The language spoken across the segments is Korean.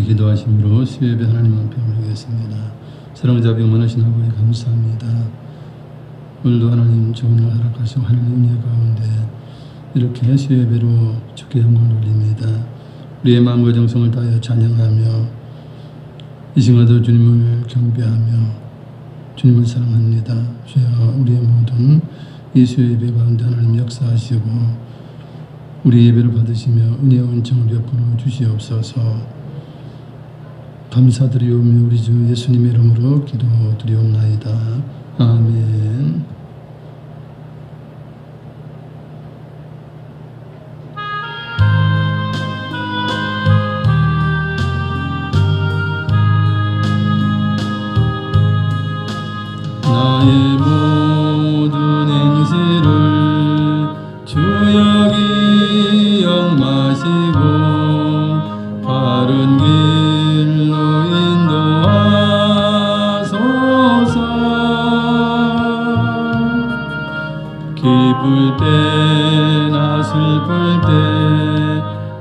기도하심으로 수요예배 하나님 앞에 올리겠습니다. 사랑자 병만하신 아버지 감사합니다. 오늘도 하나님 좋은 날 허락하시고 하늘의 은혜 가운데 이렇게 수요예배로 주께 영광을 돌립니다. 우리의 마음과 정성을 다하여 찬양하며 이 시간도 주님을 경배하며 주님을 사랑합니다. 주여 우리의 모든 이 수요예배 가운데 하나님 역사하시고 우리 예배를 받으시며 은혜와 은총을 베풀어 주시옵소서. 감사드리오며 우리 주 예수님의 이름으로 기도드리옵나이다. 아멘. 나의 모든 행실을 주여 기억마시고 바른 길로 인도하소서. 기쁠 때나 슬플 때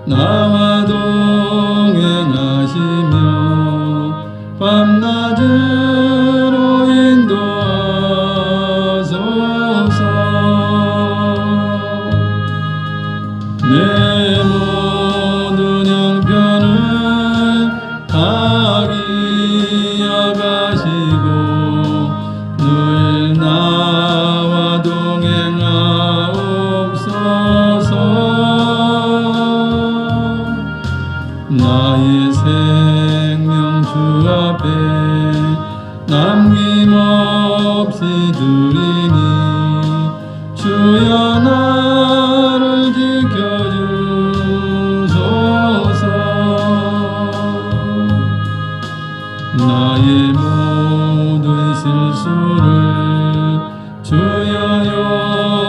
나와 동행하시며 밤낮으로 인도하소서. 내 모든 형편을 다 기억하시고 늘 나와 동행하옵소서. 나의 생명 주 앞에 남김없이 드리니 주여 나를 지켜주소서. 나의 모든 실수를 주여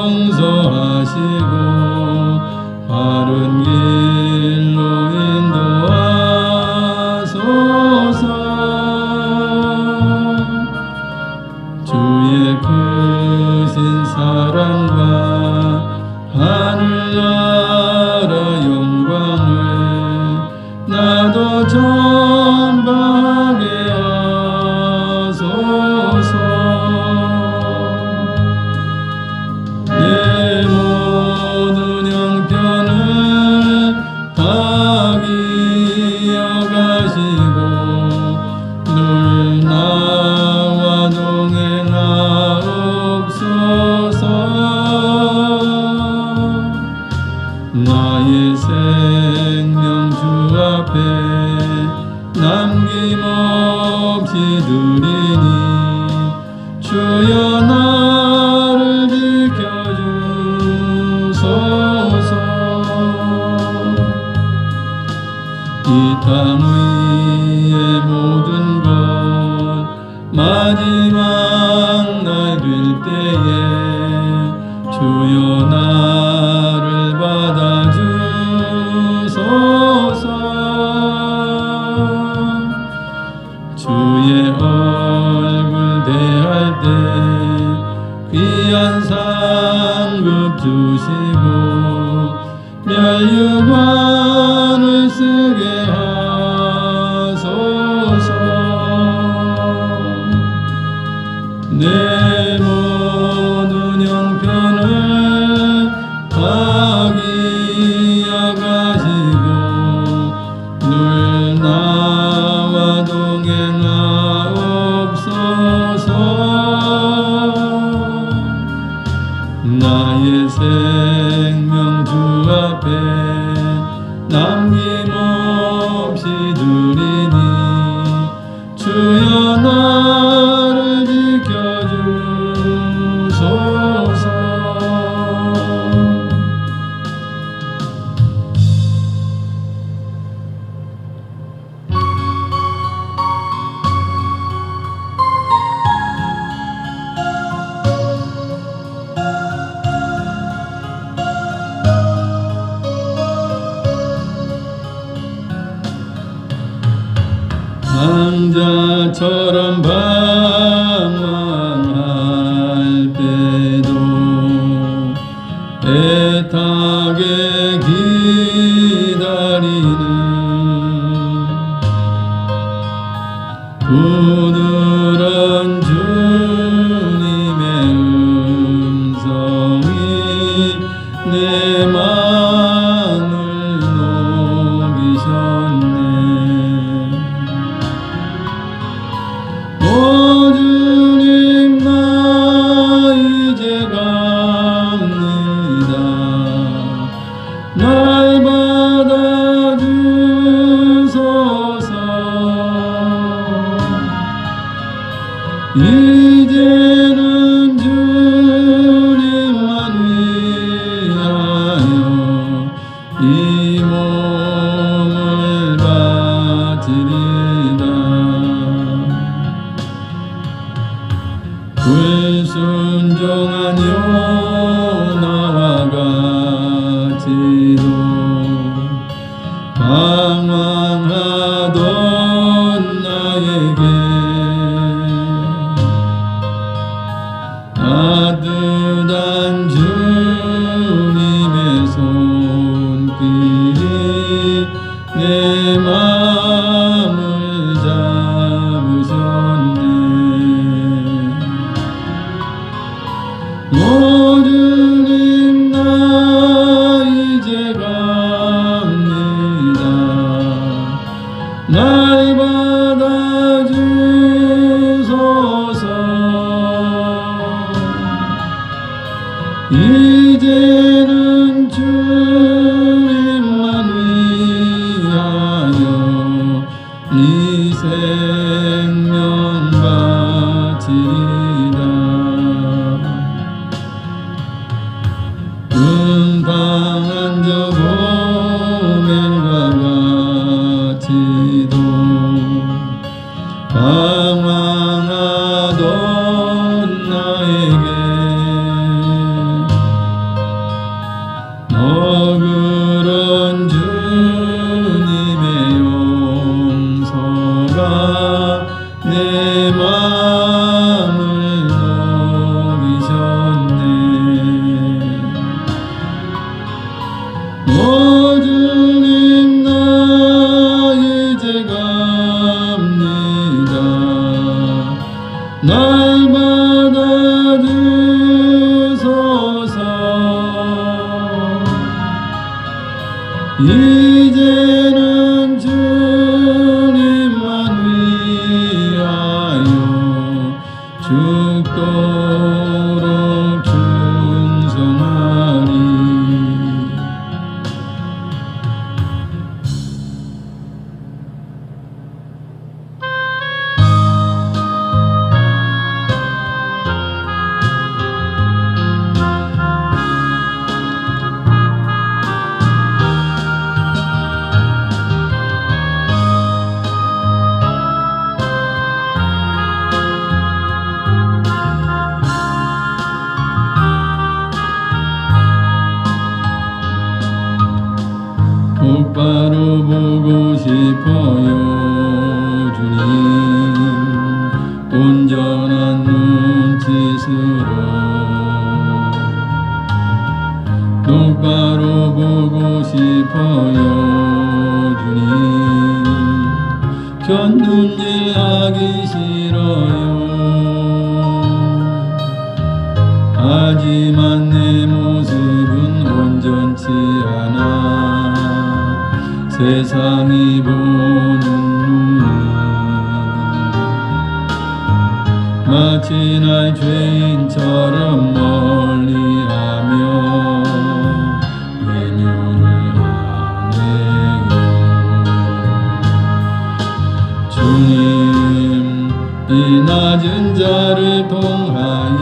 용서하시고 바른 길로 인도하소서. 주의 크신 사랑과 하늘나라 영광을 나도 전파하게 하소서. 내 모든 형편을 다 기억하시고 늘 나와 동행하옵소서. 나의 생명 주 앞에 남김없이 드리니 주여 나를 지켜주소서. 이 땅 위의 모든 것 마지막 날 될 때에 주여 나를 받아주소서. 주의 얼굴 대할 때 귀한 상급 주시고 멸류관을 쓰게 하소서. 내 모든 형편을 다 기억하시고 늘 나와 동행하옵소서. 나의 생명 주 앞에 남김없이 드리니 주여 나를 지켜주소서. 왕자처럼 방황할 때도 애타게 기다리는 오늘은 주님의 음성이 내 마음을 녹이셨네. 오 주님 나 이제 갑니다. 날 받아주소서. 이제는 주님만 위하여 이 몸을 바치리라. 불순종한 요나와 같이도 방황하던 나에게 따뜻한 주님의 손길이 내 마음을 잡으셨네. 오 주님 나 이제 갑니다. 날 받아주소서. 이제는 주님만 위하여 이 생명 바치리라. 음탕한 저 고멜과 같이도 방황하던 나에게 너그런 주님의 용서가 내 마음을 녹이셨네. 오 주님 나 이제 갑니다. 날 받아주소서. 이제는 주님만 위하여 죽도록 충성하리. 똑바로 보고 싶어요 주님. 온전한 눈짓으로 똑바로 보고 싶어요 주님. 견눈질하기 싫어요. 하지만 내 모습은 온전치 않아. 세상이 보는 눈은 마치 날 죄인처럼 멀리하며 외면을 하네요. 주님 이 낮은 자를 통하여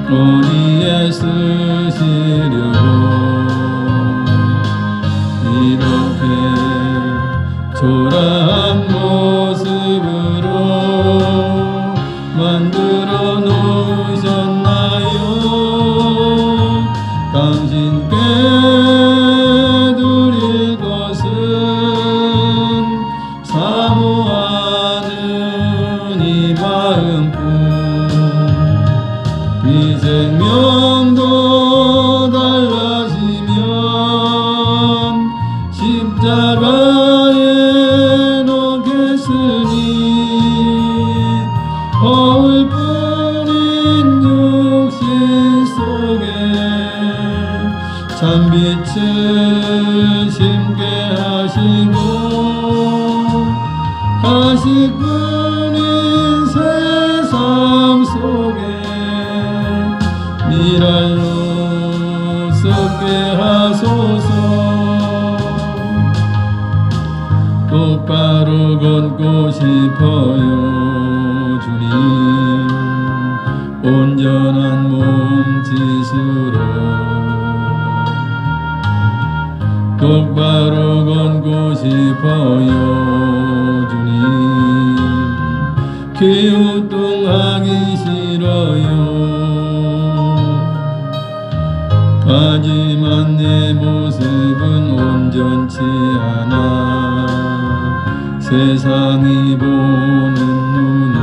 어디에 쓰시려고 이렇게 초라한 모습으로 만들어 놓으셨나요? 당신께 드릴 것은 사모하는 이 마음뿐. 이 생명도 달라지면 십자가에 놓겠으니 가시뿐인 세상 속에 미랄로 썩게 하소서. 똑바로 걷고 싶어요 주님, 온전한 몸짓으로. 똑바로 걷고 싶어요 주님, 기우뚱하기 싫어요. 하지만 내 모습은 온전치 않아 세상이 보는 눈은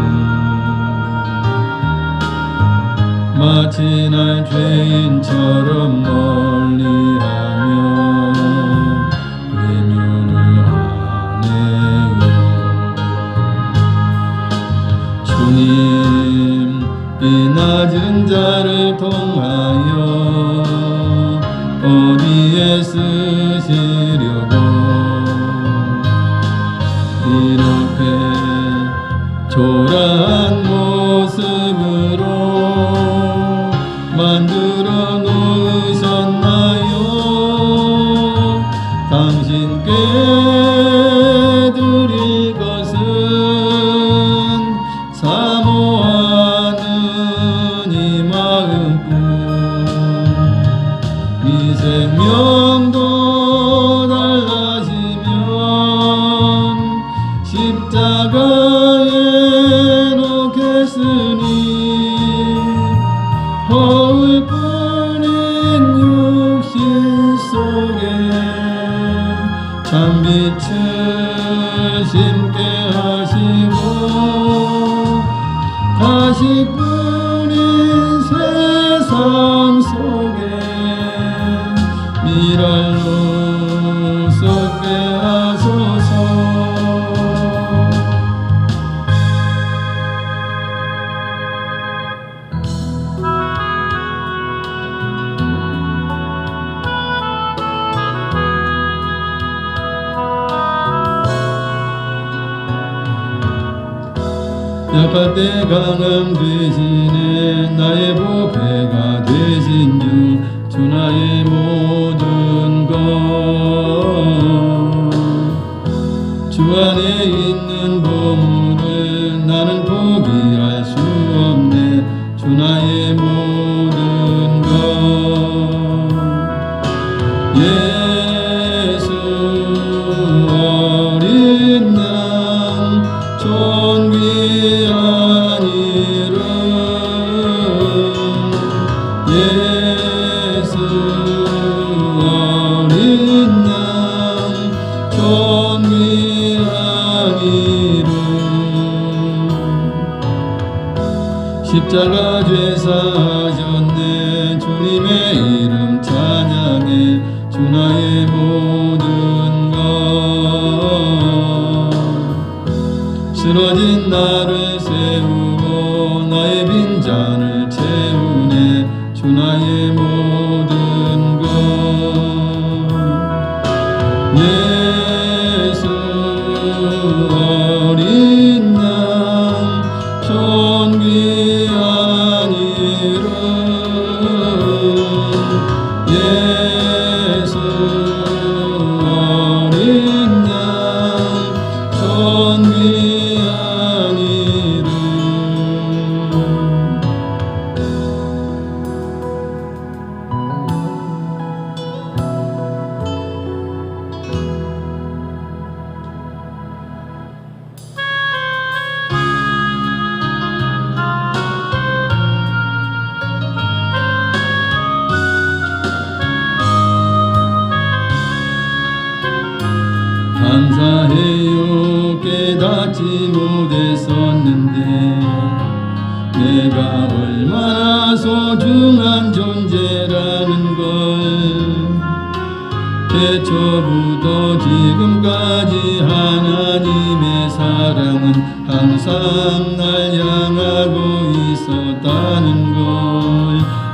마치 날 죄인처럼 멀리하며 외면을 하네요. 주님, 이 낮은 자를 통하여 어디에 쓰시려고 이렇게 초라한 모습으로 만들어 놓으셨나요? 당신께 드릴 것은 사모하는 이 마음뿐. 이 생명도 달라지면 십자가에 놓겠으니 허울뿐인 육신 속에 참빛을 심게 하시고 가시뿐인 세상 속에 미랄로 썩게 하소서. 약할 때 강함 되시네 나의 보배가 되신 주 나의 모든 것. 주 안에 있는 보물을 나는 포기할 수 없네 주 나의 모든 것. 예수 어린 양 존귀한 이름 예수 어린 양 존귀한 이름. 십자가 죄사하셨네 주님의 이름 찬양해 주 나의 모든 것. 쓰러진 나를 세우고 나의 빈잔을 채우네 주 나의 모든 것. 예수 어린 양 존귀한 이름 예수 어린 양 존귀한 이름. 감사해요 깨닫지 못했었는데 내가 얼마나 소중한 존재라는 걸. 태초부터 지금까지 하나님의 사랑은 항상 날 향하고 있었다는 걸.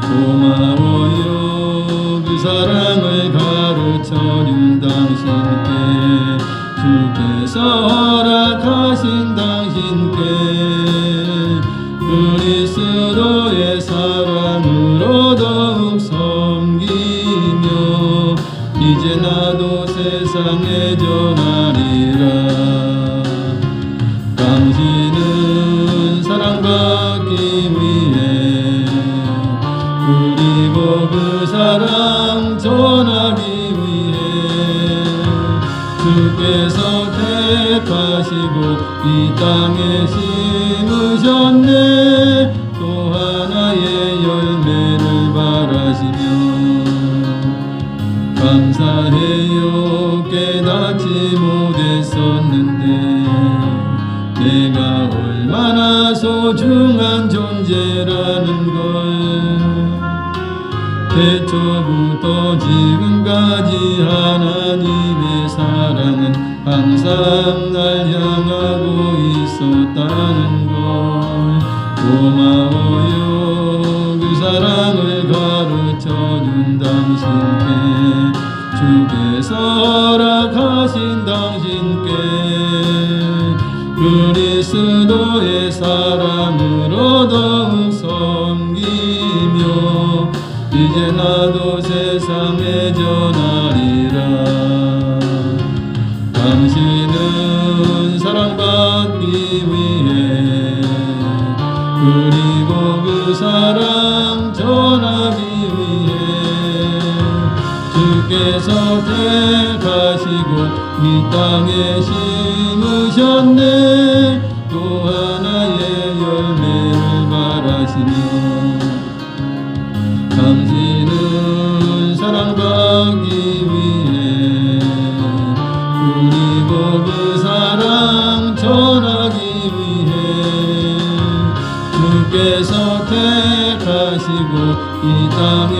고마워요 그 사랑을 가르쳐준 당신께 주께서 허락하신 택하신 당신께 그리스도의 사랑으로 더욱 섬기며 이제 나도 세상에 전하리라. 당신은 사랑받기 위해 그리고 그 사랑 전하기 위해 주께서 택하시고 이 땅에 심으셨네. 또 하나의 열매를 바라시며 감사해요. 깨닫지 못했었는데 내가 얼마나 소중한 존재라는 걸 태초부터 지금까지 하나님의 사랑은 항상 날 향하고 있었다는 걸 고마워요. 그 사랑을 가르쳐준 당신께 주께서 허락하신 당신께 그리스도의 사랑으로 더욱 섬기며 이제 나도 세상에 전하리라. 당신은 사랑받기 위해 그리고 그 사랑 전하기 위해 주께서 택하시고 이 땅에 심으셨네. 또 하나의 열매를 바라시며 당신은 사랑받기 위해 그리고 그 사랑 전하기 위해 주께서 택하시고 이 땅에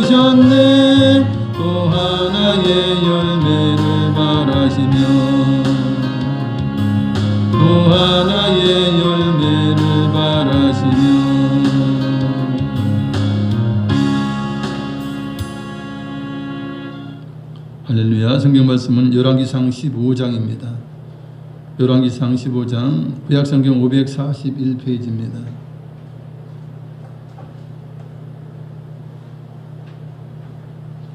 심으셨네. 또 하나의 열매를 바라시며 또 하나의 열매를 바라시며 할렐루야. 성경 말씀은 열왕기상 15장입니다. 열왕기상 15장 구약성경 541페이지입니다.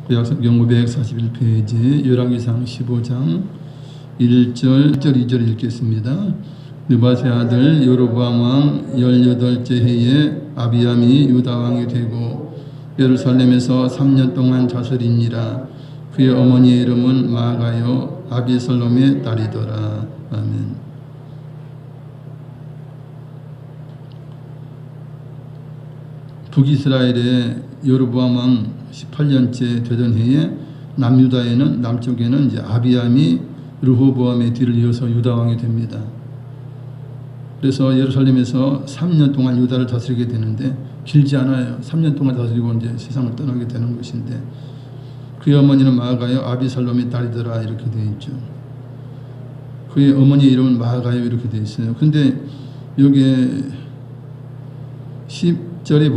구약성경 541페이지 열왕기상 15장 1절 2절 읽겠습니다. 느밧의 아들 여로보암 왕 18째 해에 아비암이 유다 왕이 되고 예루살렘에서 3년 동안 다스리니라. 그의 어머니의 이름은 마아가요 아비살롬의 딸이더라. 아멘. 북이스라엘의 여로보암 왕 18년째 되던 해에 남유다에는 남쪽에는 이제 아비암이 르호보암의 뒤를 이어서 유다 왕이 됩니다. 그래서 예루살렘에서 3년 동안 유다를 다스리게 되는데 길지 않아요. 3년 동안 다스리고 이제 세상을 떠나게 되는 것인데 그의 어머니는 마아가요 아비살롬의 딸이더라 이렇게 되어 있죠. 그의 어머니의 이름은 마아가요 이렇게 되어 있어요. 근데 여기에 10절에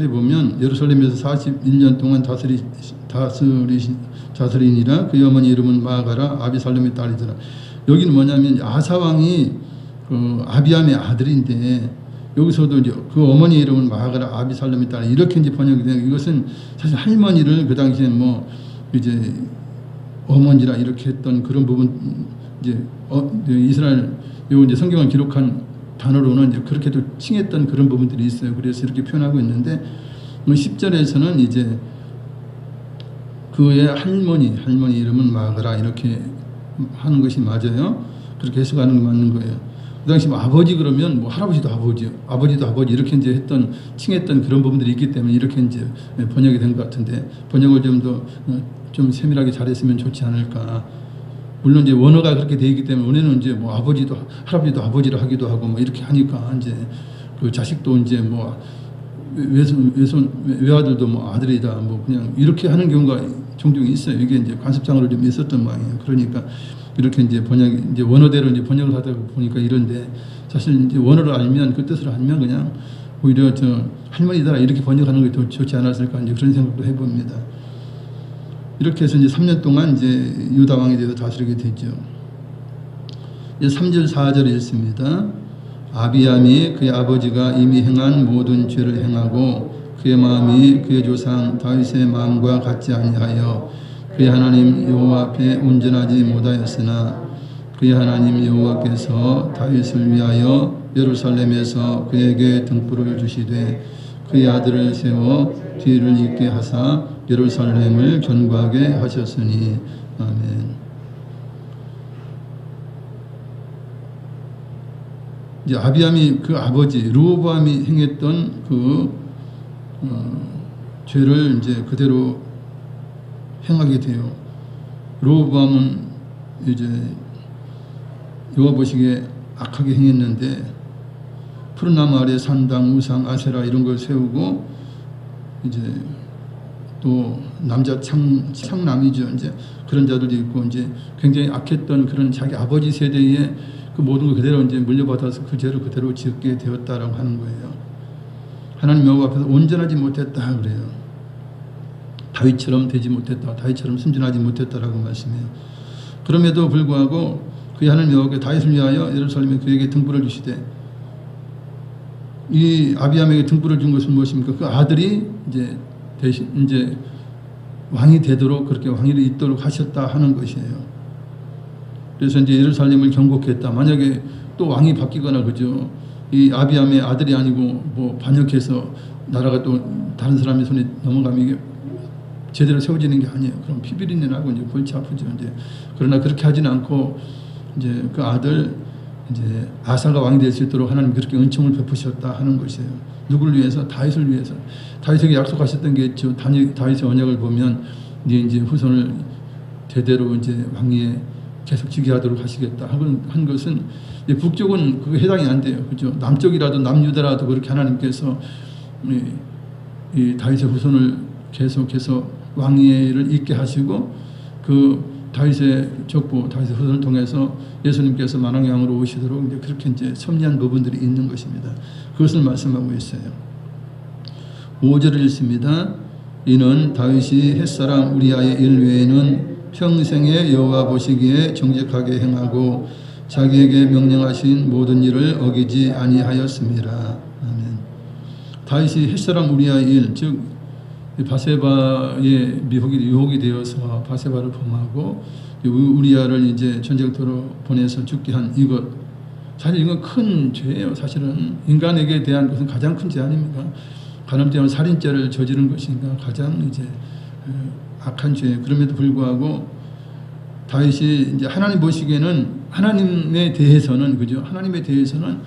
보면 예루살렘에서 41년 동안 다스리니라. 그의 어머니 이름은 마아가라 아비살롬의 딸이더라. 여기는 뭐냐면 아사 왕이 그 아비암의 아들인데 여기서도 이제 그 어머니 이름은 마아가라 아비살롬의 딸 이렇게 이제 번역이 돼요. 이것은 사실 할머니를 그 당시에 뭐 이제 어머니라 이렇게 했던 그런 부분 이제 이스라엘 요 이제 성경을 기록한 단어로는 이제 그렇게도 칭했던 그런 부분들이 있어요. 그래서 이렇게 표현하고 있는데 10절에서는 이제 그의 할머니 이름은 마아가라 이렇게 하는 것이 맞아요. 그렇게 해석하는 게 맞는 거예요. 그 당시 뭐 아버지 그러면 뭐 할아버지도 아버지 이렇게 이제 칭했던 그런 부분들이 있기 때문에 이렇게 이제 번역이 된 것 같은데 번역을 좀 세밀하게 잘했으면 좋지 않을까. 물론 이제 원어가 그렇게 돼 있기 때문에 원어는 이제 뭐 아버지도 할아버지도 아버지로 하기도 하고 뭐 이렇게 하니까 이제 그 자식도 이제 뭐 외아들도 뭐 아들이다 뭐 그냥 이렇게 하는 경우가 종종 있어요. 이게 이제 관습장으로 좀 있었던 모양이에요. 그러니까 이렇게 이제 번역이 이제 원어대로 이제 번역을 하다 보니까 이런데 사실 이제 원어를 알면 그 뜻을 알면 그냥 오히려 저 할머니다 이렇게 번역하는 게 더 좋지 않았을까 이제 그런 생각도 해봅니다. 이렇게 해서 이제 3년 동안 이제 유다 왕에 대해서 다스리게 되죠. 이제 3절 4절에 있습니다. 아비암이 그의 아버지가 이미 행한 모든 죄를 행하고 그의 마음이 그의 조상 다윗의 마음과 같지 아니하여 그의 하나님 여호와 앞에 온전하지 못하였으나 그의 하나님 여호와께서 다윗을 위하여 예루살렘에서 그에게 등불을 주시되 그의 아들을 세워 뒤를 잇게 하사 예루살렘을 견고하게 하셨으니 아멘. 이제 아비암이 그 아버지 르호보암이 행했던 그 죄를 이제 그대로 행하게 돼요. 르호보암은 이제 여호와 보시기에 악하게 행했는데 푸른 나무 아래 산당, 우상, 아세라 이런 걸 세우고 이제 또 남자 창남이죠. 이제 그런 자들도 있고 이제 굉장히 악했던 그런 자기 아버지 세대의 그 모든 걸 그대로 이제 물려받아서 그 죄를 그대로 짓게 되었다라고 하는 거예요. 하나님 여호와 앞에서 온전하지 못했다 그래요. 다윗처럼 되지 못했다. 다윗처럼 순전하지 못했다라고 말씀해요. 그럼에도 불구하고 그의 하나님 여호와께 다윗을 위하여 예루살렘에 그에게 등불을 주시되 이 아비암에게 등불을 준 것은 무엇입니까? 그 아들이 이제 대신 이제 왕이 되도록 그렇게 왕위를 잇도록 하셨다 하는 것이에요. 그래서 이제 예루살렘을 경고했다. 만약에 또 왕이 바뀌거나 그죠? 이 아비암의 아들이 아니고 뭐 반역해서 나라가 또 다른 사람의 손에 넘어가면 이게 제대로 세워지는 게 아니에요. 그럼 피비린내 나고 이제 골치 아프죠. 이제 그러나 그렇게 하지는 않고 이제 그 아들 이제 아사가 왕이 될 수 있도록 하나님 그렇게 은총을 베푸셨다 하는 것이에요. 누구를 위해서? 다윗을 위해서. 다윗에게 약속하셨던 게 있죠. 다윗의 언약을 보면 이제 후손을 대대로 이제 왕위에 계속 지게 하도록 하시겠다 한 것은 이제 북쪽은 그게 해당이 안 돼요. 그죠? 남쪽이라도 남유다라도 그렇게 하나님께서 이 다윗의 후손을 계속해서 왕위를 잇게 하시고 그 다윗의 족보, 다윗의 후손을 통해서 예수님께서 만왕의 왕으로 오시도록 이제 그렇게 이제 섭리한 부분들이 있는 것입니다. 그것을 말씀하고 있어요. 5절을 읽습니다. 이는 다윗이 햇사람 우리아의 일 외에는 평생에 여호와 보시기에 정직하게 행하고 자기에게 명령하신 모든 일을 어기지 아니하였습니다. 아멘. 다윗이 햇사람 우리아의 일, 즉 바세바의 유혹이 되어서 바세바를 범하고 우리아를 이제 전쟁터로 보내서 죽게 한 이것, 사실 이건 큰 죄예요. 사실은 인간에게 대한 것은 가장 큰 죄 아닙니까? 간음죄와 살인죄를 저지른 것이니까 가장 이제 악한 죄. 그럼에도 불구하고 다윗이 이제 하나님 보시기에는 하나님에 대해서는 그죠? 하나님에 대해서는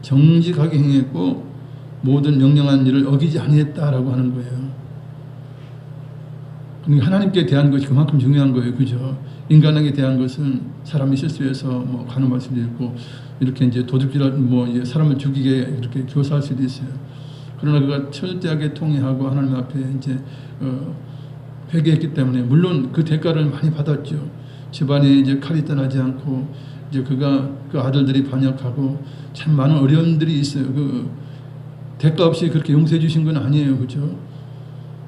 정직하게 행했고 모든 명령한 일을 어기지 아니했다라고 하는 거예요. 그러니까 하나님께 대한 것이 그만큼 중요한 거예요, 그죠? 인간에게 대한 것은 사람이 실수해서 뭐 간음할 수도 있고 이렇게 이제 도둑질 뭐 사람을 죽이게 이렇게 교사할 수도 있어요. 그러나 그가 철저하게 통회하고 하나님 앞에 이제 회개했기 때문에 물론 그 대가를 많이 받았죠. 집안에 이제 칼이 떠나지 않고 이제 그가 그 아들들이 반역하고 참 많은 어려움들이 있어요. 그 대가 없이 그렇게 용서해 주신 건 아니에요, 그죠?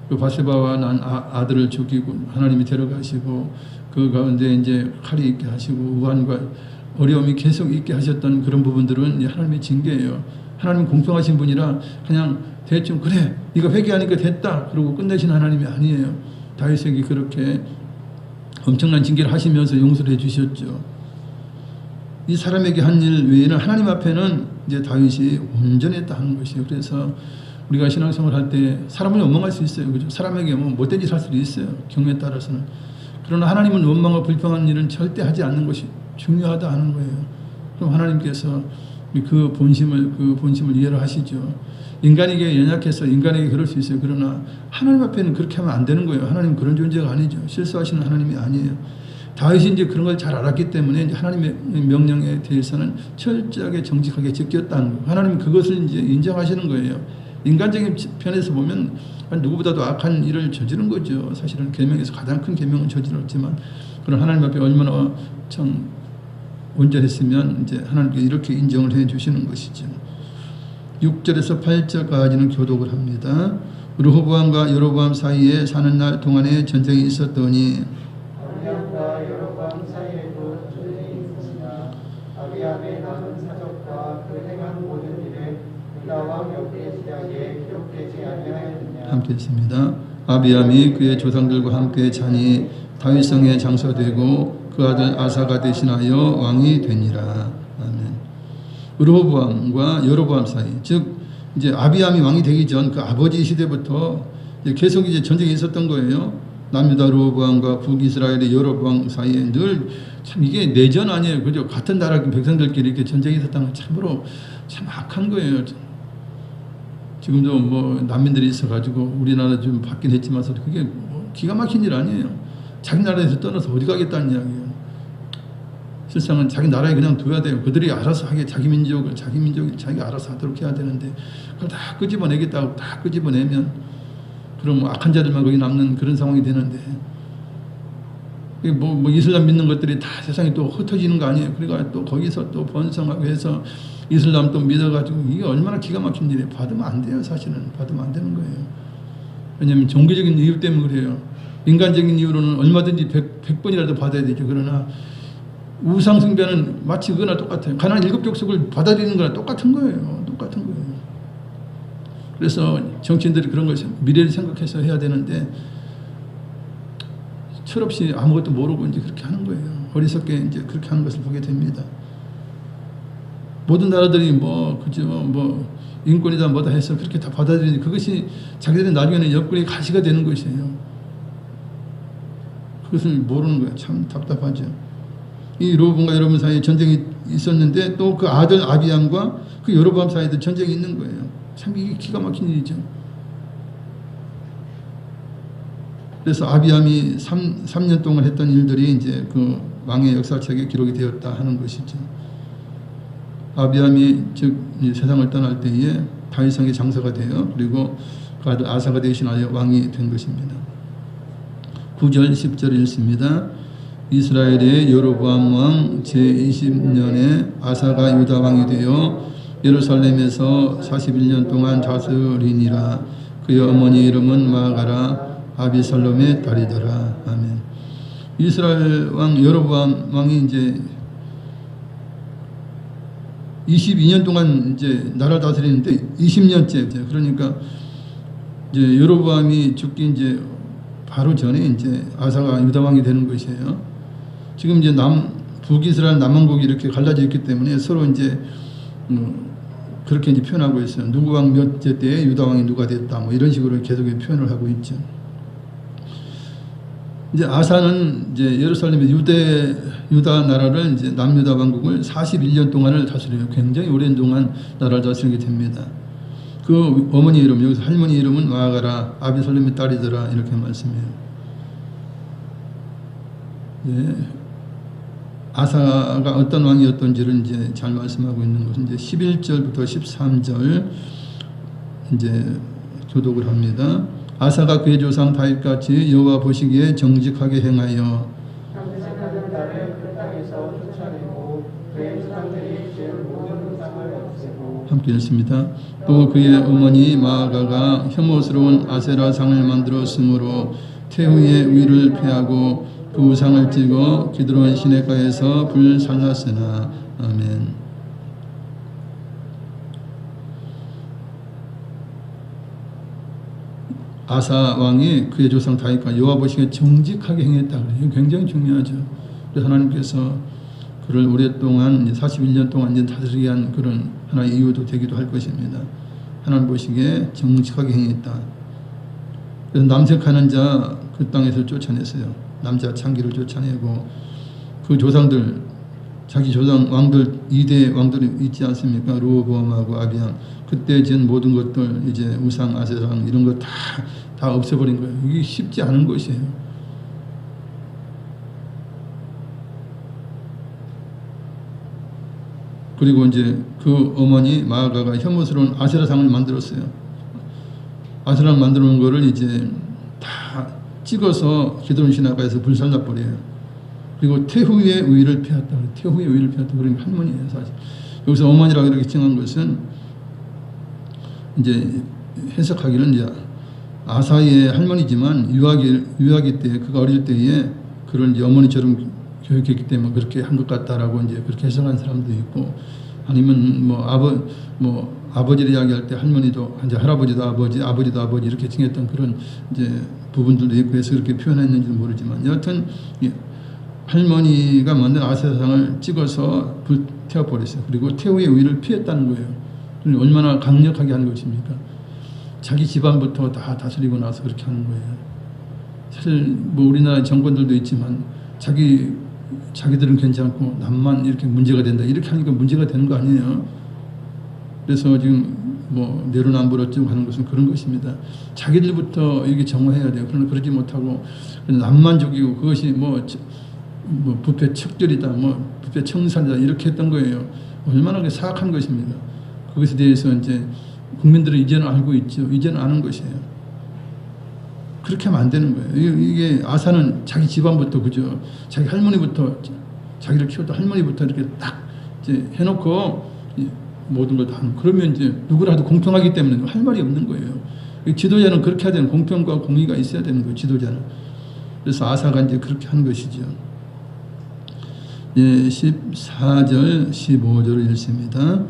그 바세바와 난 아들을 죽이고 하나님이 데려가시고 그 가운데 이제 칼이 있게 하시고 우환과 어려움이 계속 있게 하셨던 그런 부분들은 이제 하나님의 징계예요. 하나님 공평하신 분이라 그냥 대충 그래 네가 회개하니까 됐다 그러고 끝내신 하나님이 아니에요. 다윗에게 그렇게 엄청난 징계를 하시면서 용서를 해주셨죠. 이 사람에게 한 일 외에는 하나님 앞에는 이제 다윗이 온전했다 하는 것이에요. 그래서 우리가 신앙생활 할 때 사람을 원망할 수 있어요. 그죠? 사람에게 뭐 못된 짓 할 수도 있어요. 경우에 따라서는. 그러나 하나님은 원망과 불평한 일은 절대 하지 않는 것이 중요하다 하는 거예요. 그럼 하나님께서 그 본심을 이해를 하시죠. 인간에게 연약해서 인간에게 그럴 수 있어요. 그러나 하나님 앞에는 그렇게 하면 안 되는 거예요. 하나님은 그런 존재가 아니죠. 실수하시는 하나님이 아니에요. 다윗이 이제 그런 걸 잘 알았기 때문에 이제 하나님의 명령에 대해서는 철저하게 정직하게 지켰다는 거예요. 하나님은 그것을 이제 인정하시는 거예요. 인간적인 편에서 보면 누구보다도 악한 일을 저지른 거죠. 사실은 계명에서 가장 큰 계명은 저질렀지만 그런 하나님 앞에 얼마나 참 온전했으면 이제 하나님께 이렇게 인정을 해 주시는 것이죠. 6절에서 8절까지는 교독을 합니다. 르호보암과 여로보암 사이에 사는 날 동안에 전쟁이 있었더니 아비암의 남은 사적과 그 행한 모든 일은 유다 왕 역대지략에 기록되지 아니하였느냐. 함께 있습니다. 아비암이 그의 조상들과 함께 자니 다윗성에 장사되고 그 아들 아사가 대신하여 왕이 되니라. 아멘. 르호보암과 여로보암 사이, 즉 이제 아비암이 왕이 되기 전 그 아버지 시대부터 이제 계속 이제 전쟁이 있었던 거예요. 남유다 르호보암과 북이스라엘의 여로보암 사이에 늘 참 이게 내전 아니에요. 그죠? 같은 나라 백성들끼리 이렇게 전쟁이 있었다는 건 참으로 참 악한 거예요. 지금도 뭐 난민들이 있어가지고 우리나라 좀 받긴 했지만서 그게 뭐 기가 막힌 일 아니에요. 자기 나라에서 떠나서 어디 가겠다는 이야기예요. 실상은 자기 나라에 그냥 둬야 돼요. 그들이 알아서 하게 자기 민족을 자기가 알아서 하도록 해야 되는데 그걸 다 끄집어내겠다고 다 끄집어내면 그럼 뭐 악한 자들만 거기 남는 그런 상황이 되는데 뭐 이슬람 믿는 것들이 다 세상에 또 흩어지는 거 아니에요. 그러니까 또 거기서 또 번성하고 해서 이슬람 또 믿어가지고 이게 얼마나 기가 막힌 일이에요. 받으면 안 돼요. 사실은 받으면 안 되는 거예요. 왜냐하면 종교적인 이유 때문에 그래요. 인간적인 이유로는 얼마든지 100번이라도 받아야 되죠. 그러나 우상 숭배는 마치 그거나 똑같아요. 가나안 7족속을 받아들이는 거나 똑같은 거예요. 똑같은 거예요. 그래서 정치인들이 그런 걸 미래를 생각해서 해야 되는데 철없이 아무것도 모르고 이제 그렇게 하는 거예요. 어리석게 이제 그렇게 하는 것을 보게 됩니다. 모든 나라들이 그죠 인권이다 뭐다 해서 그렇게 다 받아들이니 그것이 자기들은 나중에는 역군의 가시가 되는 것이에요. 그것을 모르는 거예요. 참 답답하죠. 이 르호보암과 여로보암 사이에 전쟁이 있었는데 또 그 아들 아비암과 그 여로보암 사이에도 전쟁이 있는 거예요. 참 이게 기가 막힌 일이죠. 그래서 아비암이 3년 동안 했던 일들이 이제 그 왕의 역사책에 기록이 되었다 하는 것이죠. 아비암이 즉 세상을 떠날 때에 다윗성에 장사가 돼요. 그리고 그 아들 아사가 대신하여 왕이 된 것입니다. 9절 10절 읽습니다. 이스라엘의 여로보암 왕 제20년에 아사가 유다 왕이 되어 예루살렘에서 41년 동안 다스리니라. 그의 어머니 이름은 마가라 아비살롬의 딸이더라. 아멘. 이스라엘 왕 여로보암 왕이 이제 22년 동안 이제 나라를 다스리는데 20년째 그러니까 이제 여로보암이 죽기 이제 바로 전에 이제 아사가 유다 왕이 되는 것이에요. 지금 이제 북이스라엘 남왕국이 이렇게 갈라져 있기 때문에 서로 이제 그렇게 이제 표현하고 있어요. 누구 왕 몇째 때에 유다 왕이 누가 됐다 뭐 이런 식으로 계속 표현을 하고 있죠. 이제 아사는 이제 예루살렘의 유다 나라를 이제 남유다 왕국을 41년 동안을 다스려요. 굉장히 오랜 동안 나라를 다스리게 됩니다. 그 어머니 이름 여기서 할머니 이름은 마가라 아비살롬의 딸이더라 이렇게 말씀해요. 네. 아사가 어떤 왕이었던지를 이제 잘 말씀하고 있는 것은 이제 11절부터 13절 이제 교독을 합니다. 아사가 그의 조상 다윗같이 여호와 보시기에 정직하게 행하여 장세하는 날에 그 땅에서 쫓아내고 그의 조상들이 지은 모든 우상을 없애고 함께 읽습니다. 또 그의 어머니 마아가가 혐오스러운 아세라상을 만들었으므로 태후의 위를 패하고 그 우상을 찍어 기드론 시내가에서 불살랐으나. 아멘. 아사 왕이 그의 조상 다윗과 여호와 보시기에 정직하게 행했다. 이게 굉장히 중요하죠. 그래서 하나님께서 그를 오랫동안 41년 동안 다스리게 한 그런 하나의 이유도 되기도 할 것입니다. 하나님 보시기에 정직하게 행했다. 그래서 남색하는 자 그 땅에서 쫓아냈어요. 남자 창기를 쫓아내고 그 조상들 자기 조상 왕들 2대 왕들이 있지 않습니까? 르호보암하고 아비암. 그때 지은 모든 것들 이제 우상 아세랑 이런 거 다 없애버린 거예요. 이게 쉽지 않은 것이에요. 그리고 이제 그 어머니 마아가가 혐오스러운 아세라상을 만들었어요. 아세라상 만들어 놓은 거를 이제 다 찍어서 기드론 시내가에서 불살라 버려요. 그리고 태후의 의를 피했다. 태후의 의를 피했다. 그러니까 할머니예요, 사실. 여기서 어머니라고 이렇게 칭한 것은 이제 해석하기는 이제 아사의 할머니지만 유아기 때 그가 어릴 때에 그런 이제 어머니처럼 교육했기 때문에 그렇게 한 것 같다라고 이제 그렇게 해석한 사람도 있고, 아니면 아버지를 이야기할 때 할머니도 이제 할아버지도 아버지도 아버지 이렇게 칭했던 그런 이제 부분들도 있고 해서 그렇게 표현했는지도 모르지만, 여하튼 할머니가 만든 아세상을 찍어서 불태워버렸어요. 그리고 태후의 위를 피했다는 거예요. 얼마나 강력하게 한 것입니까? 자기 집안부터 다 다스리고 나서 그렇게 하는 거예요. 사실 우리나라 정권들도 있지만 자기들은 괜찮고 남만 이렇게 문제가 된다 이렇게 하니까 문제가 되는 거 아니에요. 그래서 지금 내로남불어쯤 하는 것은 그런 것입니다. 자기들부터 이게 정화해야 돼요. 그러나 그러지 못하고 남만 죽이고 그것이 부패 척결이다, 부패 청산이다 이렇게 했던 거예요. 얼마나 사악한 것입니다. 그것에 대해서 이제 국민들은 이제는 알고 있죠. 이제는 아는 것이에요. 그렇게 하면 안 되는 거예요. 이게 아사는 자기 집안부터, 그죠? 자기 할머니부터, 자기를 키웠던 할머니부터 이렇게 딱 이제 해놓고 모든 걸 다 하는. 그러면 이제 누구라도 공평하기 때문에 할 말이 없는 거예요. 지도자는 그렇게 해야 되는, 공평과 공의가 있어야 되는 거예요. 지도자는. 그래서 아사가 이제 그렇게 한 것이죠. 14절, 15절을 읽습니다.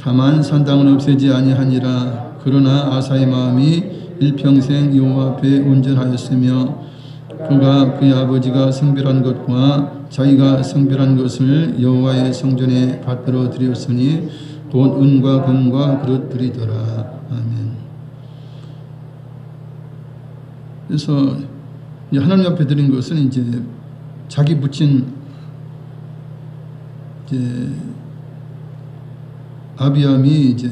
다만 산당은 없애지 아니하니라. 그러나 아사의 마음이 일평생 여호와 앞에 온전하였으며 그가 그의 아버지가 성별한 것과 자기가 성별한 것을 여호와의 성전에 받들어 드렸으니 곧 은과 금과 그릇들이더라. 아멘. 그래서 하나님 앞에 드린 것은 이제 자기 붙인 이제 아비암이 이제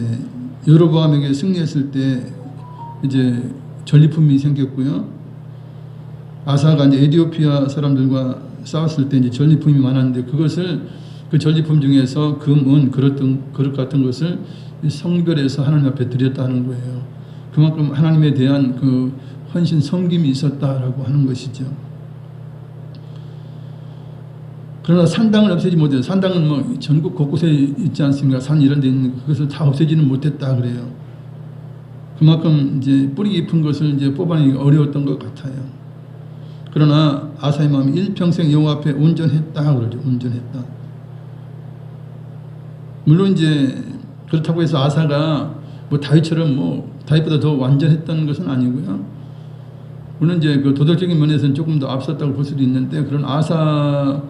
여로보암에게 승리했을 때 이제 전리품이 생겼고요. 아사가 이제 에디오피아 사람들과 싸웠을 때 이제 전리품이 많았는데 그 전리품 중에서 금, 그릇 같은 것을 성별해서 하나님 앞에 드렸다는 거예요. 그만큼 하나님에 대한 그 헌신 섬김이 있었다라고 하는 것이죠. 그러나 산당을 없애지 못해요. 산당은 전국 곳곳에 있지 않습니까? 산 이런 데 있는 그것을 다 없애지는 못했다 그래요. 그만큼 이제 뿌리 깊은 것을 이제 뽑아내기 어려웠던 것 같아요. 그러나 아사의 마음이 일평생 여호와 앞에 온전했다 그러죠. 온전했다. 물론 이제 그렇다고 해서 아사가 다윗처럼 다윗보다 더 완전했던 것은 아니고요. 물론 이제 그 도덕적인 면에서는 조금 더 앞섰다고 볼 수도 있는데, 그런 아사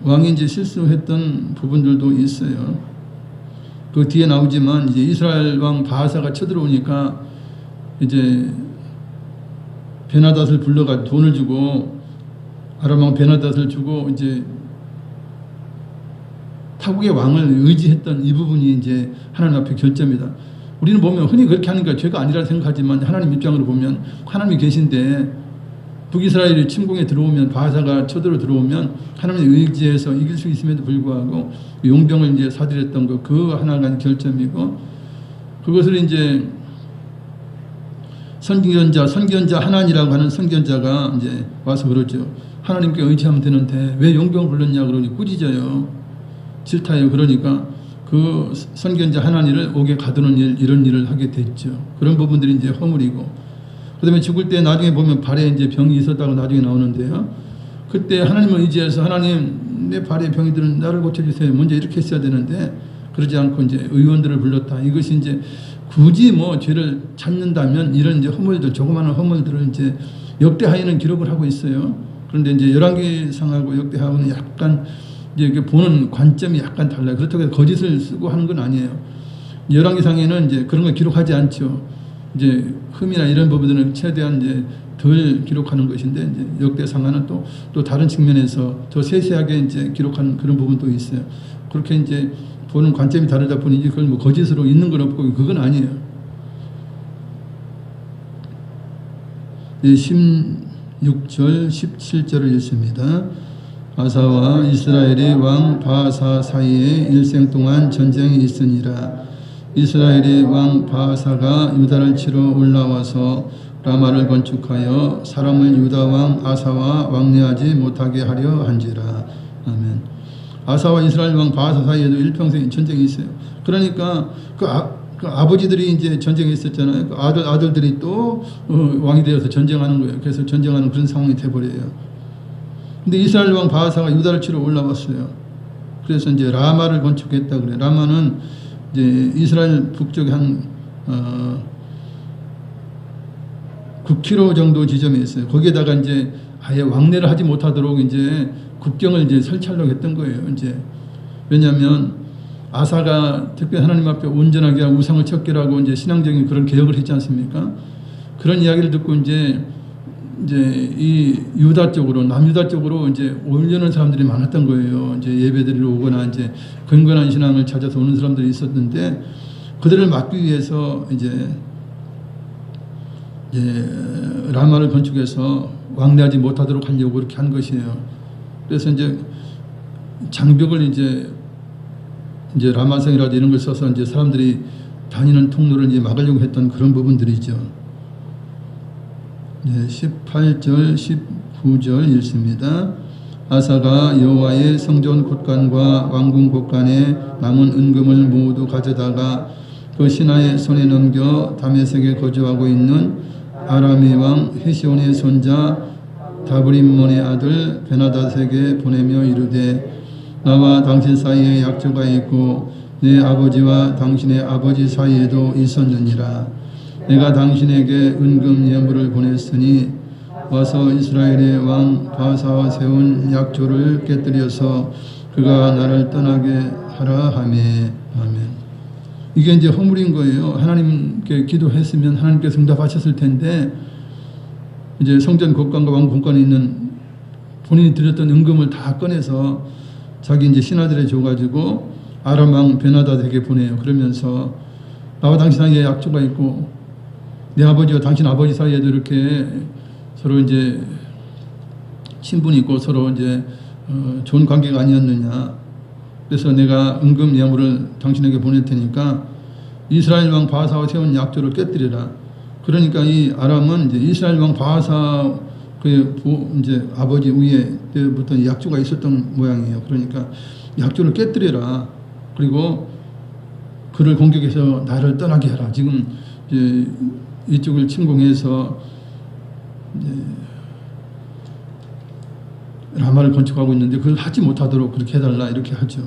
왕이 이제 실수했던 부분들도 있어요. 그 뒤에 나오지만 이제 이스라엘 왕 바하사가 쳐들어오니까 이제 베나닷을 불러가 돈을 주고, 아람 왕 베나닷을 주고 이제 타국의 왕을 의지했던 이 부분이 이제 하나님 앞에 결점이다. 우리는 보면 흔히 그렇게 하니까 죄가 아니라 생각하지만 하나님 입장으로 보면 하나님이 계신데 북이스라엘이 침공에 들어오면, 바하사가 쳐들어 들어오면 하나님의 의지에서 이길 수 있음에도 불구하고 용병을 이제 사들였던 것, 그 하나가 결점이고, 그것을 이제 선견자 하나니라고 하는 선견자가 이제 와서 그러죠. 하나님께 의지하면 되는데 왜 용병 불렀냐 그러니 꾸짖어요. 질타해요. 그러니까 그 선견자 하나니를 옥에 가두는 일, 이런 일을 하게 됐죠. 그런 부분들이 이제 허물이고, 그 다음에 죽을 때 나중에 보면 발에 이제 병이 있었다고 나중에 나오는데요. 그때 하나님을 의지해서 하나님 내 발에 병이 들은 나를 고쳐주세요. 먼저 이렇게 했어야 되는데 그러지 않고 이제 의원들을 불렀다. 이것이 이제 굳이 죄를 찾는다면 이런 이제 허물들, 조그마한 허물들을 이제 역대하에는 기록을 하고 있어요. 그런데 이제 열왕기상하고 역대하고는 약간 이제 보는 관점이 약간 달라요. 그렇다고 해서 거짓을 쓰고 하는 건 아니에요. 열왕기상에는 이제 그런 걸 기록하지 않죠. 이제 흠이나 이런 부분들은 최대한 이제 덜 기록하는 것인데, 이제 역대상하는 또 다른 측면에서 더 세세하게 이제 기록하는 그런 부분도 있어요. 그렇게 이제 보는 관점이 다르다 보니 그걸 거짓으로 있는 건 없고 그건 아니에요. 16절, 17절을 읽습니다. 아사와 이스라엘의 왕 바하사 사이에 일생 동안 전쟁이 있으니라. 이스라엘의 왕 바하사가 유다를 치러 올라와서 라마를 건축하여 사람을 유다 왕 아사와 왕래하지 못하게 하려 한지라. 아멘. 아사와 이스라엘 왕 바하사 사이에도 일평생 전쟁이 있어요. 그러니까 그 아버지들이 이제 전쟁에 있었잖아요. 그 아들들이 또 왕이 되어서 전쟁하는 거예요. 그래서 전쟁하는 그런 상황이 돼버려요. 근데 이스라엘 왕 바하사가 유다를 치러 올라왔어요. 그래서 이제 라마를 건축했다 그래요. 라마는 이제 이스라엘 북쪽에 한 9km 정도 지점에 있어요. 거기에다가 이제 아예 왕래를 하지 못하도록 이제 국경을 이제 설치하려고 했던 거예요. 이제 왜냐하면 아사가 특별히 하나님 앞에 온전하게 하고 우상을 척결하고 이제 신앙적인 그런 개혁을 했지 않습니까? 그런 이야기를 듣고 이제 이 유다 쪽으로 남유다 쪽으로 이제 오려는 사람들이 많았던 거예요. 이제 예배드리러 오거나 이제 근건한 신앙을 찾아서 오는 사람들이 있었는데 그들을 막기 위해서 이제 라마를 건축해서 왕래하지 못하도록 하려고 그렇게 한 것이에요. 그래서 이제 장벽을 이제 라마성이라도 이런 걸 써서 이제 사람들이 다니는 통로를 이제 막으려고 했던 그런 부분들이죠. 18절, 19절 읽습니다. 아사가 여호와의 성전 곳간과 왕궁 곳간에 남은 은금을 모두 가져다가 그 신하의 손에 넘겨 다메섹에 거주하고 있는 아람의 왕 헤시온의 손자 다브림몬의 아들 베나다색에 보내며 이르되 나와 당신 사이에 약조가 있고 내 아버지와 당신의 아버지 사이에도 있었느니라. 내가 당신에게 은금 예물을 보냈으니 와서 이스라엘의 왕 바하사와 세운 약조를 깨뜨려서 그가 나를 떠나게 하라 하매. 아멘. 이게 이제 허물인 거예요. 하나님께 기도했으면 하나님께서 응답하셨을 텐데 이제 성전 곳간과 왕 곳간에 있는 본인이 드렸던 은금을 다 꺼내서 자기 이제 신하들에 줘가지고 아람 왕 베나다에게 보내요. 그러면서 나와 당신 사이에 약조가 있고 내 아버지와 당신 아버지 사이에도 이렇게 서로 이제 친분이 있고 서로 이제 좋은 관계가 아니었느냐. 그래서 내가 은금 예물을 당신에게 보낼 테니까 이스라엘 왕 바하사와 세운 약조를 깨뜨리라. 그러니까 이 아람은 이제 이스라엘 왕 바하사 그 이제 아버지 위에 때부터 약조가 있었던 모양이에요. 그러니까 약조를 깨뜨려라. 그리고 그를 공격해서 나를 떠나게 하라. 지금 이제 이쪽을 침공해서 이제 라마를 건축하고 있는데 그걸 하지 못하도록 그렇게 해달라 이렇게 하죠.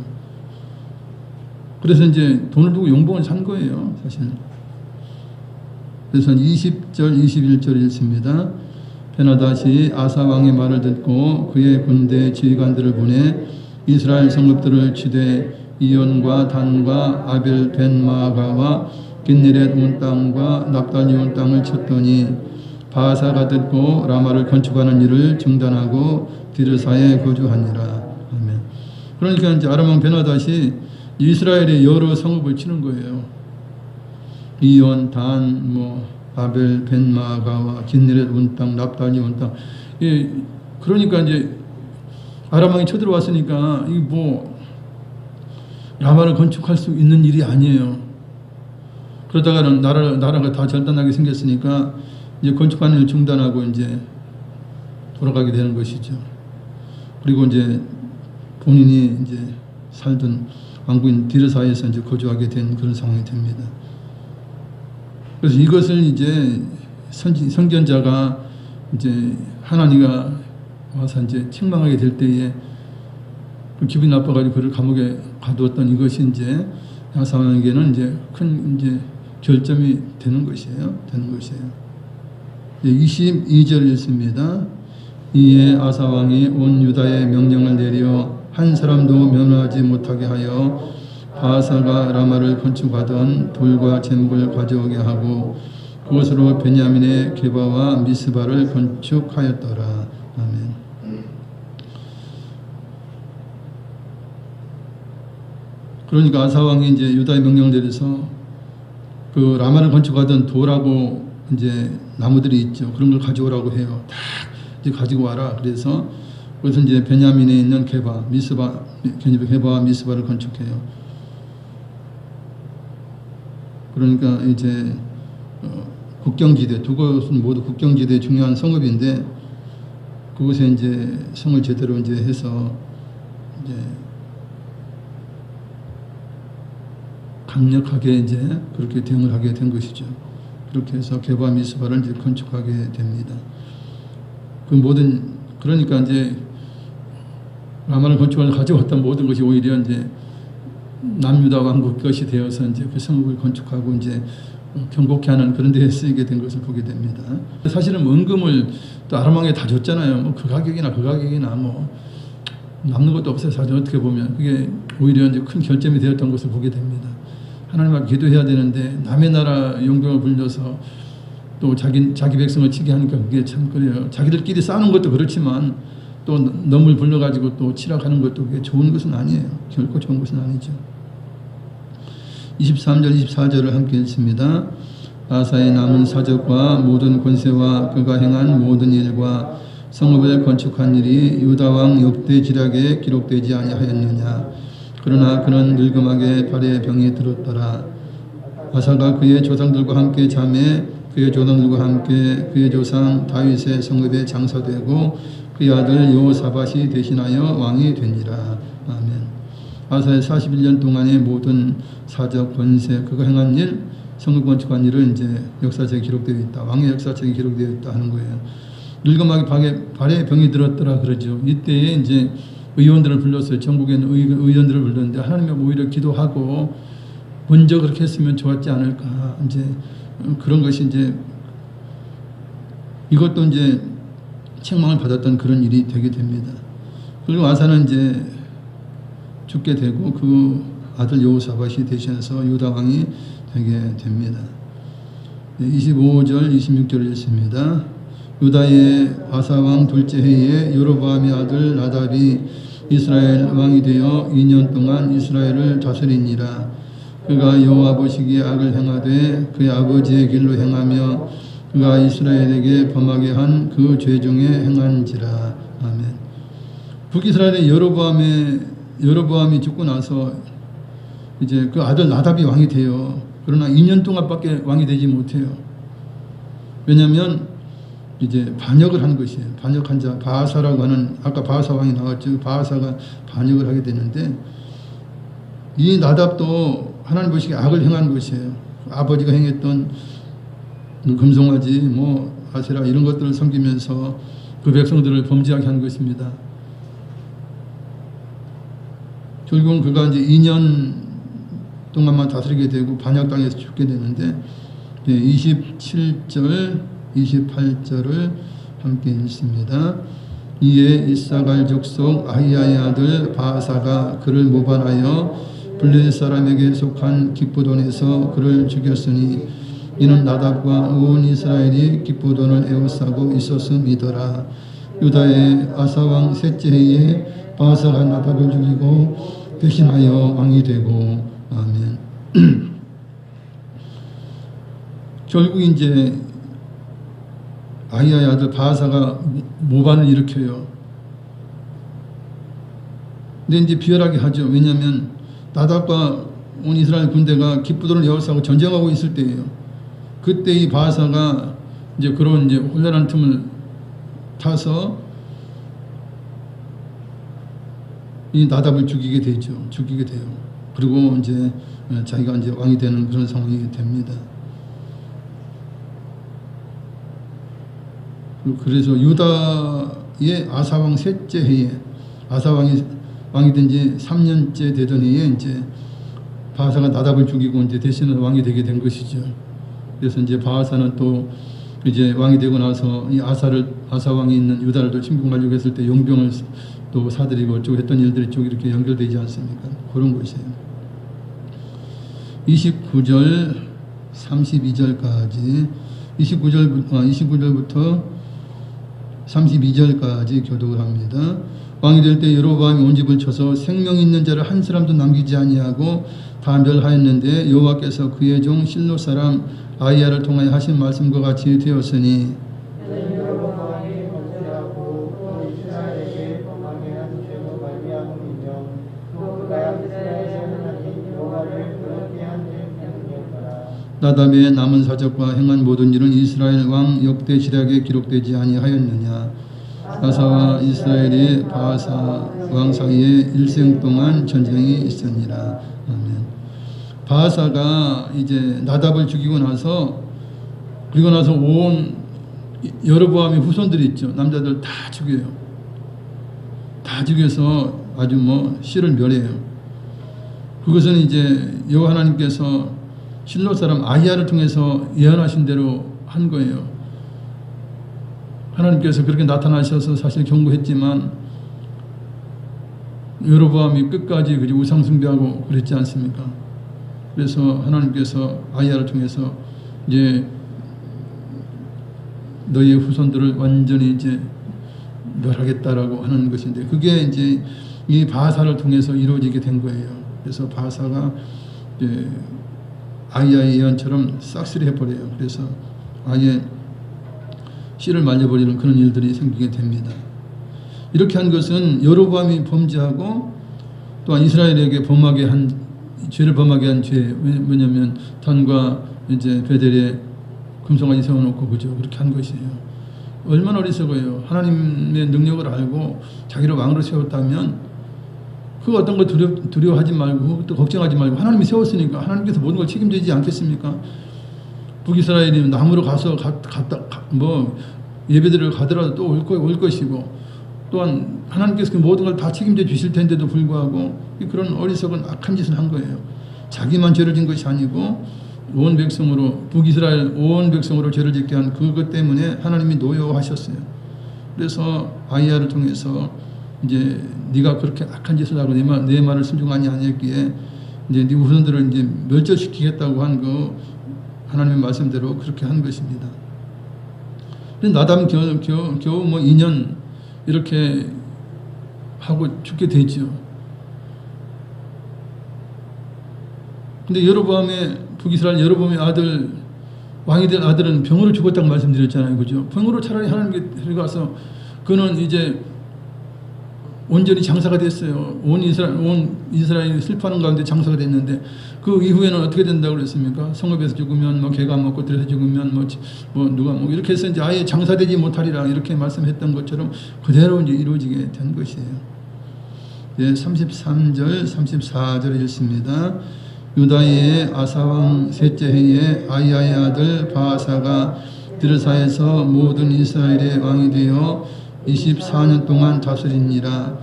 그래서 이제 돈을 두고 용봉을 산 거예요, 사실. 그래서 20절, 21절 읽습니다. 베나다시 아사 왕의 말을 듣고 그의 군대 지휘관들을 보내 이스라엘 성읍들을 치되 이온과 단과 아벨 벤마가와 긴니렛 온 땅과 납달리 온 땅을 쳤더니 바하사가 듣고 라마를 건축하는 일을 중단하고 디르사에 거주하니라. 아멘. 그러니까 이제 아람 왕 베나다시 이스라엘의 여러 성읍을 치는 거예요. 이온, 단, 아벨, 벤마가와 긴니렛 온 땅, 납달리 온 땅. 그러니까 이제 아람 왕이 쳐들어왔으니까 이 라마를 건축할 수 있는 일이 아니에요. 그러다가는 나라가 다 절단나게 생겼으니까 이제 건축하는 일을 중단하고 이제 돌아가게 되는 것이죠. 그리고 이제 본인이 이제 살던 왕국인 디르사에서 이제 거주하게 된 그런 상황이 됩니다. 그래서 이것을 이제 선견자가 이제 하나님가 와서 이제 책망하게 될 때에 기분이 나빠가지고 그를 감옥에 가두었던 이것이 이제 아사왕에게는 이제 큰 이제 결점이 되는 것이에요. 22절 읽습니다. 이에 아사왕이 온 유다에 명령을 내려 한 사람도 면하지 못하게 하여 바하사가 라마를 건축하던 돌과 제목을 가져오게 하고 그것으로 베냐민의 게바와 미스바를 건축하였더라. 아멘. 그러니까 아사왕이 이제 유다의 명령을 내려서 그 라마를 건축하던 돌하고 이제 나무들이 있죠. 그런 걸 가져오라고 해요. 다 이제 가지고 와라. 그래서 그것은 이제 베냐민에 있는 게바와 미스바를 건축해요. 그러니까 이제 국경지대, 두 곳은 모두 국경지대의 중요한 성읍인데 그곳에 이제 성을 제대로 이제 해서 이제 강력하게 이제 그렇게 대응을 하게 된 것이죠. 그렇게 해서 게바 미스바를 이제 건축하게 됩니다. 그 모든 그러니까 이제 라마를 건축하려 가져왔던 모든 것이 오히려 이제 남유다 왕국 것이 되어서 이제 그 성읍을 건축하고 이제 경복케 하는 그런 데에 쓰이게 된 것을 보게 됩니다. 사실은 원금을 또 아람 왕에 다 줬잖아요. 뭐 그 가격이나 뭐 남는 것도 없어요. 사실 어떻게 보면 그게 오히려 이제 큰 결점이 되었던 것을 보게 됩니다. 하나님 앞에 기도해야 되는데 남의 나라 용병을 불려서 또 자기 백성을 치게 하니까 그게 참 그래요. 자기들끼리 싸우는 것도 그렇지만 또 넘을 불러가지고 또 치락하는 것도 그게 좋은 것은 아니에요. 결코 좋은 것은 아니죠. 23절 24절을 함께 읽습니다. 아사의 남은 사적과 모든 권세와 그가 행한 모든 일과 성읍을 건축한 일이 유다 왕 역대 지략에 기록되지 아니하였느냐. 그러나 그는 늙음하게 발에 병이 들었더라. 아사가 그의 조상들과 함께 잠에 그의 조상들과 함께 그의 조상 다윗의 성읍에 장사되고 그의 아들 여호사밧이 대신하여 왕이 되니라. 아멘. 아사의 41년 동안의 모든 사적 권세 그가 행한 일 성읍 건축한 일은 이제 역사책에 기록되어 있다. 왕의 역사책에 기록되어 있다 하는 거예요. 늙음하게 발에 병이 들었더라 그러죠. 이때에 이제 의원들을 불렀어요. 전국에 있는 의원들을 불렀는데 하나님 오히려 기도하고 먼저 그렇게 했으면 좋았지 않을까. 이제 그런 것이 이제 이것도 이제 책망을 받았던 그런 일이 되게 됩니다. 그리고 아사는 이제 죽게 되고 그 아들 여호사밧이 대신해서 유다 왕이 되게 됩니다. 25절 26절을 읽습니다. 유다의 아사 왕 둘째 해에 여로보암의 아들 나답이 이스라엘 왕이 되어 2년 동안 이스라엘을 다스리니라. 그가 여호와 보시기에 악을 행하되 그의 아버지의 길로 행하며 그가 이스라엘에게 범하게 한 그 죄 중에 행한지라. 아멘. 북이스라엘의 여로보암이 죽고 나서 이제 그 아들 나답이 왕이 돼요. 그러나 2년 동안밖에 왕이 되지 못해요. 왜냐하면 이제 반역을 한 것이에요. 반역한 자 바하사라고 하는 아까 바하사 왕이 나왔죠. 바하사가 반역을 하게 되는데 이 나답도 하나님 보시기에 악을 행한 것이에요. 아버지가 행했던 금송아지 뭐 아세라 이런 것들을 섬기면서 그 백성들을 범죄하게 한 것입니다. 결국은 그가 이제 2년 동안만 다스리게 되고 반역당해서 죽게 되는데 27절 28절을 함께 읽습니다. 이에 이사갈 족속 아히야의 아들 바하사가 그를 모반하여 블레셋 사람에게 속한 기쁘돈에서 그를 죽였으니 이는 나답과 온 이스라엘이 기쁘돈을 에워싸고 있었음이더라. 유다의 아사왕 셋째 해에 바하사가 나답을 죽이고 대신하여 왕이 되고 아멘. 결국 이제 아히야의 아들 바하사가 모반을 일으켜요. 근데 이제 비열하게 하죠. 왜냐하면 나답과 온 이스라엘 군대가 기쁘돈을 에워싸고 전쟁하고 있을 때예요. 그때 이 바하사가 이제 그런 이제 혼란한 틈을 타서 이 나답을 죽이게 되죠. 죽이게 돼요. 그리고 이제 자기가 이제 왕이 되는 그런 상황이 됩니다. 그래서 유다의 아사왕 셋째 해에 왕이 된 지 3년째 되던 해에 이제 바하사가 나답을 죽이고 이제 대신에 왕이 되게 된 것이죠. 그래서 이제 바하사는 또 이제 왕이 되고 나서 이 아사 왕이 있는 유다를 또 침공하려고 했을 때 용병을 또 사들이고 어쩌고 했던 일들이 쭉 이렇게 연결되지 않습니까? 그런 것이에요. 29절 32절까지 29절부터 32절까지 교독을 합니다. 왕이 될 때 여로보암이 온 집을 쳐서 생명 있는 자를 한 사람도 남기지 아니하고 다 멸하였는데 여호와께서 그의 종 실로 사람 아히야를 통하여 하신 말씀과 같이 되었으니 여로보암이 범죄하고 또 이스라엘에게 범하게 한 죄로 말미암음이며 또 그가 이스라엘의 하나님 여호와를 그렇게 한 일 때문이었더라. 나답의 남은 사적과 행한 모든 일은 이스라엘 왕 역대 지략에 기록되지 아니하였느냐. 아사와 이스라엘이 바하사 왕 사이에 일생 동안 전쟁이 있으니라. 아멘. 바하사가 이제 나답을 죽이고 나서 그리고 나서 온 여로보암의 후손들이 있죠. 남자들 다 죽여요. 다 다 죽여서 아주 뭐 씨를 멸해요. 그것은 이제 여호와 하나님께서 실로 사람 아히야를 통해서 예언하신 대로 한 거예요. 하나님께서 그렇게 나타나셔서 사실 경고했지만 여로보암이 끝까지 그리 우상 숭배하고 그랬지 않습니까? 그래서 하나님께서 아히야를 통해서 이제 너희의 후손들을 완전히 이제 멸하겠다라고 하는 것인데, 그게 이제 이 바하사를 통해서 이루어지게 된 거예요. 그래서 바하사가 이제 아히야의 예언처럼 싹쓸이 해버려요. 그래서 아예 씨를 말려버리는 그런 일들이 생기게 됩니다. 이렇게 한 것은 여로보암이 범죄하고 또한 이스라엘에게 죄를 범하게 한 죄. 왜냐하면 단과 이제 베델에 금송아지 세워놓고 그죠, 그렇게 한 것이에요. 얼마나 어리석어요. 하나님의 능력을 알고 자기를 왕으로 세웠다면 그 어떤 거 두려워하지 말고 또 걱정하지 말고 하나님이 세웠으니까 하나님께서 모든 걸 책임지지 않겠습니까? 북이스라엘이 남으로 가서 뭐 예배드리러 가더라도 또 올 것이고, 또한 하나님께서 그 모든 걸 다 책임져 주실 텐데도 불구하고 그런 어리석은 악한 짓을 한 거예요. 자기만 죄를 진 것이 아니고 온 백성으로, 북이스라엘 온 백성으로 죄를 짓게 한 그것 때문에 하나님이 노여워하셨어요. 그래서 아히야를 통해서 이제 네가 그렇게 악한 짓을 하고 내 말을 순종하지 아니했기에 이제 네 후손들을 이제 멸절시키겠다고 한 그 하나님의 말씀대로 그렇게 한 것입니다. 나담 겨우 뭐 2년 이렇게 하고 죽게 되죠. 근데 북이스라엘 여로보암의 왕이 될 아들은 병으로 죽었다고 말씀드렸잖아요. 그죠? 병으로 차라리 하나님께 들어가서 그는 이제 온전히 장사가 됐어요. 온 이스라엘이 슬퍼하는 가운데 장사가 됐는데, 그 이후에는 어떻게 된다고 그랬습니까? 성읍에서 죽으면 뭐 개가 먹고 들에서 죽으면 뭐 누가 뭐 이렇게 해서 이제 아예 장사되지 못하리라 이렇게 말씀했던 것처럼 그대로 이제 이루어지게 된 것이에요. 예, 33절 34절 읽습니다. 유다의 아사왕 셋째 해에 아히야의 아들 바하사가 드르사에서 모든 이스라엘의 왕이 되어 24년 동안 다스리니라.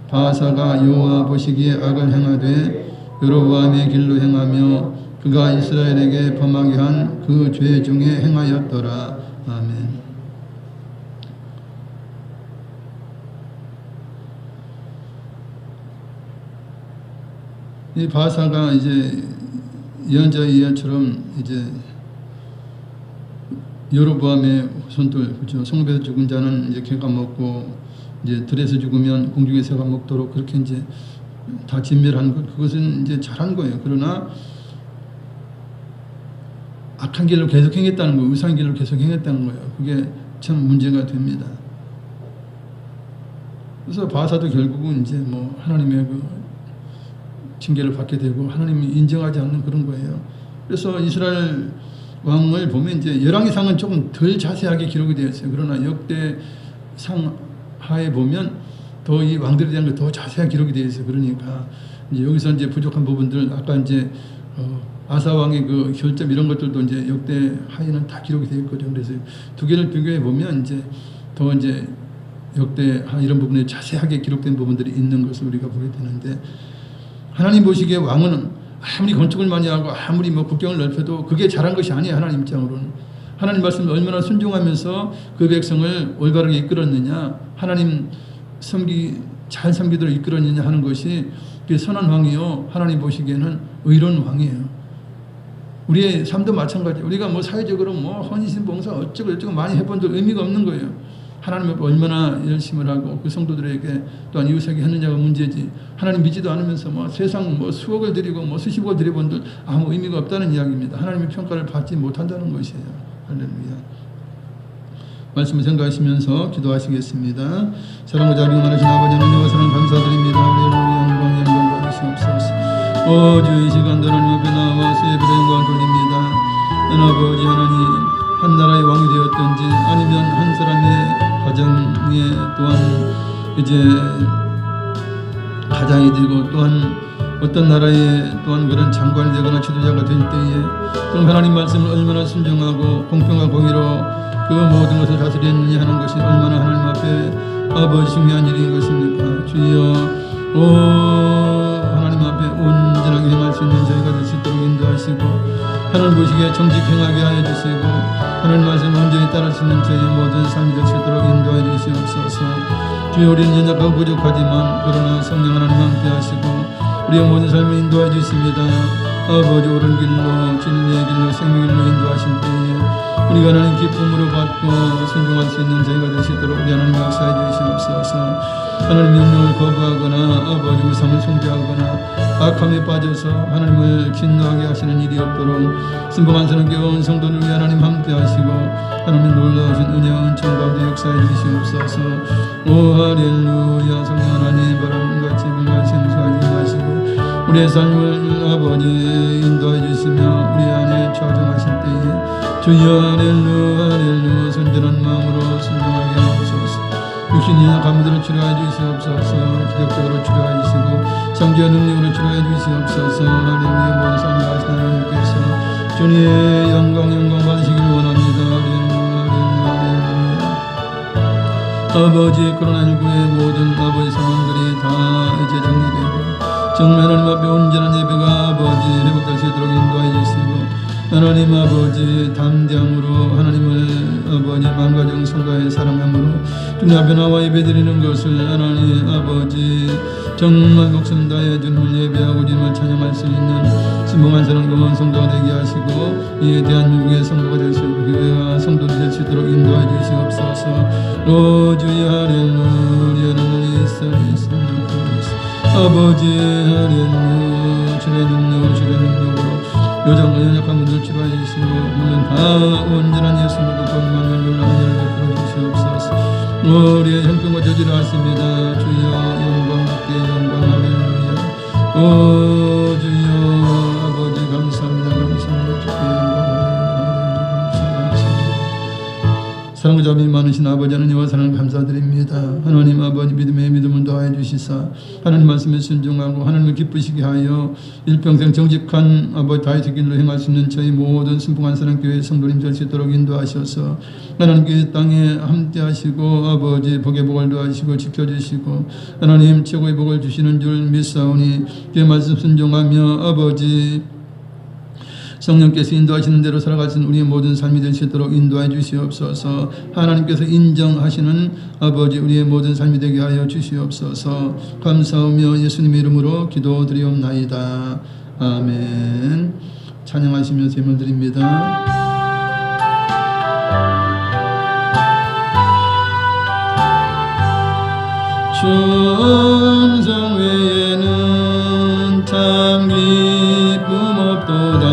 바하사가 여호와 보시기에 악을 행하되 여로보암의 길로 행하며 그가 이스라엘에게 범하게 한 그 죄 중에 행하였더라. 아멘. 이 바하사가 이제 예언자의 예언처럼 이제 여로보암의 후손들, 그죠? 성읍에서 죽은 자는 이제 개가 먹고 이제 들에서 죽으면 공중의 새가 먹도록 그렇게 이제 다 진멸한 것, 그것은 이제 잘한 거예요. 그러나 악한 길로 계속 행했다는 거예요. 의상의 길로 계속 행했다는 거예요. 그게 참 문제가 됩니다. 그래서 바하사도 결국은 이제 뭐 하나님의 그 징계를 받게 되고 하나님이 인정하지 않는 그런 거예요. 그래서 이스라엘 왕을 보면 이제 열왕기상은 조금 덜 자세하게 기록이 되어 있어요. 그러나 역대상 하에 보면 더 이 왕들에 대한 게 더 자세하게 기록이 되어 있어요. 그러니까 이제 여기서 이제 부족한 부분들, 아까 이제 아사 왕의 그 결점 이런 것들도 이제 역대 하에는 다 기록이 되어 있거든요. 그래서 두 개를 비교해 보면 이제 더 이제 역대 하 이런 부분에 자세하게 기록된 부분들이 있는 것을 우리가 보게 되는데, 하나님 보시기에 왕은 아무리 건축을 많이 하고 아무리 뭐 국경을 넓혀도 그게 잘한 것이 아니에요. 하나님 입장으로는. 하나님 말씀을 얼마나 순종하면서 그 백성을 올바르게 이끌었느냐, 하나님 잘 섬기도록 이끌었느냐 하는 것이 그게 선한 왕이요, 하나님 보시기에는 의로운 왕이에요. 우리의 삶도 마찬가지. 우리가 뭐 사회적으로 뭐 헌신 봉사 어쩌고 많이 해본들 의미가 없는 거예요. 하나님 앞에 얼마나 열심을 하고 그 성도들에게 또한 이웃에게 했느냐가 문제지, 하나님 믿지도 않으면서 뭐 세상 뭐 수억을 드리고 뭐 수십억을 드려본들 아무 의미가 없다는 이야기입니다. 하나님의 평가를 받지 못한다는 것이에요. 할렐루야. 말씀을 생각하시면서 기도하시겠습니다. 사랑과 자비 많으신 아버지 하나님과 사랑 감사드립니다. 할렐루야. 영광 받으시옵소서. 주 이 시간도 하나님 앞에 나와서 예배의 영광을 돌립니다. 아버지 하나님, 한 나라의 왕이 되었든지 아니면 한 사람의 가정에 또한 이제 가장이 되고 또한 어떤 나라에 또한 그런 장관이 되거나 지도자가 될 때에 그럼 하나님 말씀을 얼마나 순종하고 공평한 공의로 그 모든 것을 다스리느냐 하는 것이 얼마나 하나님 앞에 아버지 중요한 일인 것입니까? 주여 하나님 앞에 온전하게 행할 수 있는 저희가 될 수 있도록 인도하시고 하나님 보시기에 정직 행하게 하여 주시고 하나님 말씀 온전히 따를 수 있는 저희의 모든 삶이 될 수 있도록 인도해 주시옵소서. 주여 우리는 연약하고 부족하지만 그러나 성령 하나님 함께 하시고 우리의 모든 삶을 인도해 주십니다. 아버지 옳은 길로 진리의 길로 생명의 길로 인도하신 때에 우리가 하나님 기쁨으로 받고 순종할 수 있는 저희가 될 수 있도록 우리 하나님 역사해 주시옵소서. 하나님 명령을 거부하거나 아버지 우상을 숭배하거나 악함에 빠져서 하나님을 진노하게 하시는 일이 없도록 순봉한 사람께 온 성도를 위해 하나님 함께 하시고 하나님의 놀라우신 은혜와 은총 가운데 역사해 주시옵소서. 오 할렐루야. 성령 하나님 바람같이 불같이 행사하지 마시고 우리의 삶을 아버지 인도해 주시며 우리 안에 좌정하신 때에 주여 할렐루야 할렐루야 순전한 마음으로 순종하게 하옵소서. 육신의 감들을 치료해 주시옵소서. 기적적으로 치료해 주시고 성지와 능력으로 치료해 주시옵소서. 하나님의 모든 삶을 하신 하나님께서 주님의 영광 받으시기를 원합니다. 아버지 코로나19의 모든 아버지 상황들이 다 이제 정리되고 정말 하나님 앞에 온전한 예배가 아버지 회복될 수 있도록 인도해 주시고 하나님 아버지 담대함으로 하나님을 아버지 마음과 정성과의 사랑함으로 주님 앞에 나와 예배드리는 것을 하나님 아버지 정말 목숨 다해 주님을 예배하고 주님을 찬양할 수 있는 순봉한 사랑과 성도가 되게 하시고 이에 대한민국의 성도가 될 수 있고 교회와 성도가 될 수 있도록 인도해 주시옵소서. 오 주여 할렐루야. 아버지 할렐루야. 주의 능력으로 요정과 연약한 분들 치료해 주시고 물론 다 온전한 예수님을 돕고만 놀라운 일을 베풀어 주시옵소서. 우리의 형편과 저지를 하십니다. 주여 영광 받게 영광 할렐루야. 오 주여 아버지 감사합니다. 주께 영광 사랑과 자비가 많으신 아버지 하나님과 사랑을 감사드립니다. 하나님 아버지 믿음을 더하여 주시사 하나님 말씀에 순종하고 하나님을 기쁘시게 하여 일평생 정직한 아버지 다윗의 길로 행할 수 있는 저희 모든 순봉한 사랑교회 성도님 될 수 있도록 인도하셔서 하나님께 땅에 함께 하시고 아버지 복의 복을 더하시고 지켜주시고 하나님 최고의 복을 주시는 줄 믿사오니 그 말씀 순종하며 아버지 성령께서 인도하시는 대로 살아갈 수 있는 우리의 모든 삶이 될 수 있도록 인도해 주시옵소서. 하나님께서 인정하시는 아버지 우리의 모든 삶이 되게 하여 주시옵소서. 감사하며 예수님의 이름으로 기도드리옵나이다. 아멘. 찬양하시면서 예물 드립니다. 천상 외에는 참 기쁨 없도다.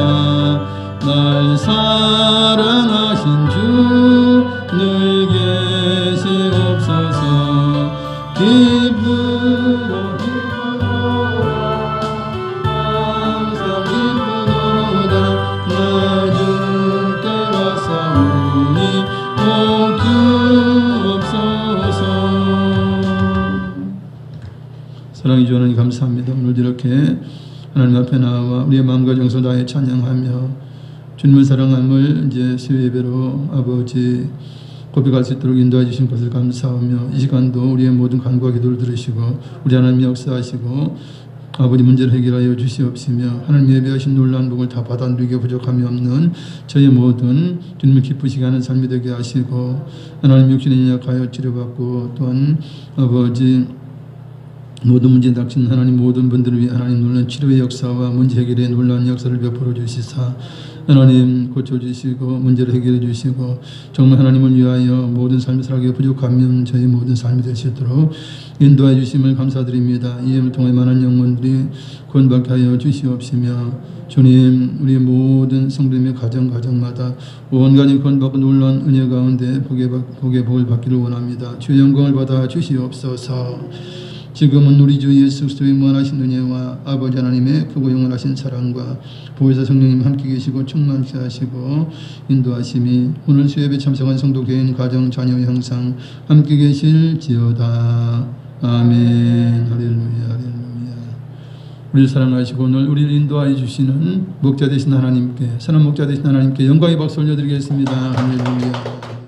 날 사랑하신 주 늘 계시옵소서. 기쁘고 항상 기쁘도다. 나 주께 왔사오니 꼭 주옵소서. 사랑해 주 하나님 감사합니다. 오늘 이렇게 하나님 앞에 나와 우리의 마음과 정성 다해 찬양하며 주님을 사랑함을 이제 수요 예배로 아버지 고백할 수 있도록 인도해 주신 것을 감사하며 이 시간도 우리의 모든 간구와 기도를 들으시고 우리 하나님 역사하시고 아버지 문제를 해결하여 주시옵시며 하나님 예배하신 놀라운 복을 다 받아 누리게 부족함이 없는 저희 모든 주님을 기쁘시게 하는 삶이 되게 하시고 하나님 육신에 연약하여 치료받고 또한 아버지 모든 문제에 닥친 하나님 모든 분들을 위해 하나님 놀라운 치료의 역사와 문제 해결의 놀라운 역사를 베풀어 주시사 하나님 고쳐주시고 문제를 해결해 주시고 정말 하나님을 위하여 모든 삶을 살아가기에 부족하면 저희 모든 삶이 될 수 있도록 인도해 주심을 감사드립니다. 이 예물을 통해 많은 영혼들이 구원받게 하여 주시옵시며 주님 우리의 모든 성도님의 가정마다 온가지 구원받고 놀라운 은혜 가운데 복의 복을 받기를 원합니다. 주의 영광을 받아 주시옵소서. 지금은 우리 주 예수 그리스도의 무한하신 은혜와 아버지 하나님의 크고 영원하신 사랑과 보혜사 성령님 함께 계시고 충만케 하시고 인도하심이 오늘 수요예배 참석한 성도 개인 가정 자녀 형상 함께 계실지어다. 아멘. 할렐루야 할렐루야. 우리를 사랑하시고 오늘 우리를 인도하여 주시는 목자 되신 하나님께 선한 목자 되신 하나님께 영광의 박수 올려드리겠습니다. 할렐루야.